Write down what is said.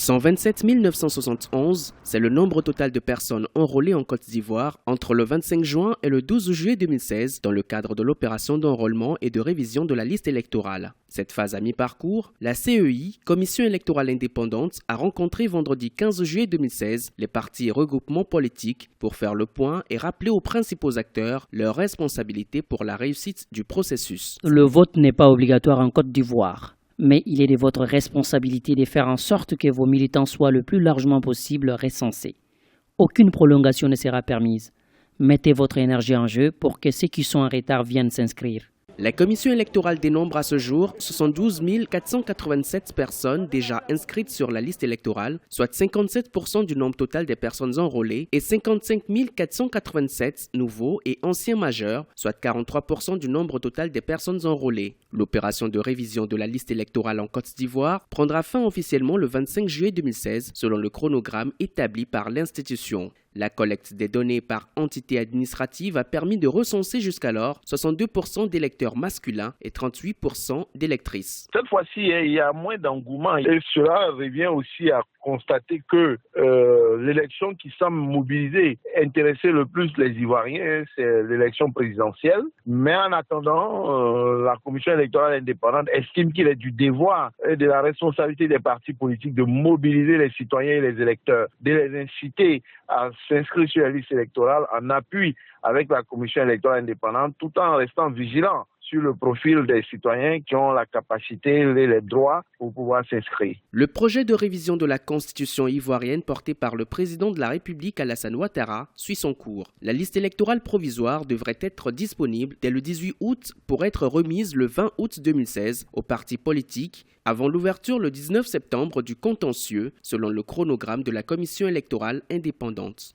127 971, c'est le nombre total de personnes enrôlées en Côte d'Ivoire entre le 25 juin et le 12 juillet 2016 dans le cadre de l'opération d'enrôlement et de révision de la liste électorale. Cette phase à mi-parcours, la CEI, Commission électorale indépendante, a rencontré vendredi 15 juillet 2016 les partis et regroupements politiques pour faire le point et rappeler aux principaux acteurs leurs responsabilités pour la réussite du processus. Le vote n'est pas obligatoire en Côte d'Ivoire. Mais il est de votre responsabilité de faire en sorte que vos militants soient le plus largement possible recensés. Aucune prolongation ne sera permise. Mettez votre énergie en jeu pour que ceux qui sont en retard viennent s'inscrire. La commission électorale dénombre à ce jour 72 487 personnes déjà inscrites sur la liste électorale, soit 57% du nombre total des personnes enrôlées, et 55 487 nouveaux et anciens majeurs, soit 43% du nombre total des personnes enrôlées. L'opération de révision de la liste électorale en Côte d'Ivoire prendra fin officiellement le 25 juillet 2016, selon le chronogramme établi par l'institution. La collecte des données par entité administrative a permis de recenser jusqu'alors 62% d'électeurs masculins et 38% d'électrices. Cette fois-ci, il y a moins d'engouement et cela revient aussi à constater que l'élection qui semble mobiliser, intéresser le plus les Ivoiriens, c'est l'élection présidentielle. Mais en attendant, la Commission électorale indépendante estime qu'il est du devoir et de la responsabilité des partis politiques de mobiliser les citoyens et les électeurs, de les inciter à s'inscrire sur la liste électorale en appui avec la Commission électorale indépendante, tout en restant vigilant sur le profil des citoyens qui ont la capacité et les droits pour pouvoir s'inscrire. Le projet de révision de la Constitution ivoirienne porté par le président de la République Alassane Ouattara suit son cours. La liste électorale provisoire devrait être disponible dès le 18 août pour être remise le 20 août 2016 aux partis politiques avant l'ouverture le 19 septembre du contentieux selon le chronogramme de la Commission électorale indépendante.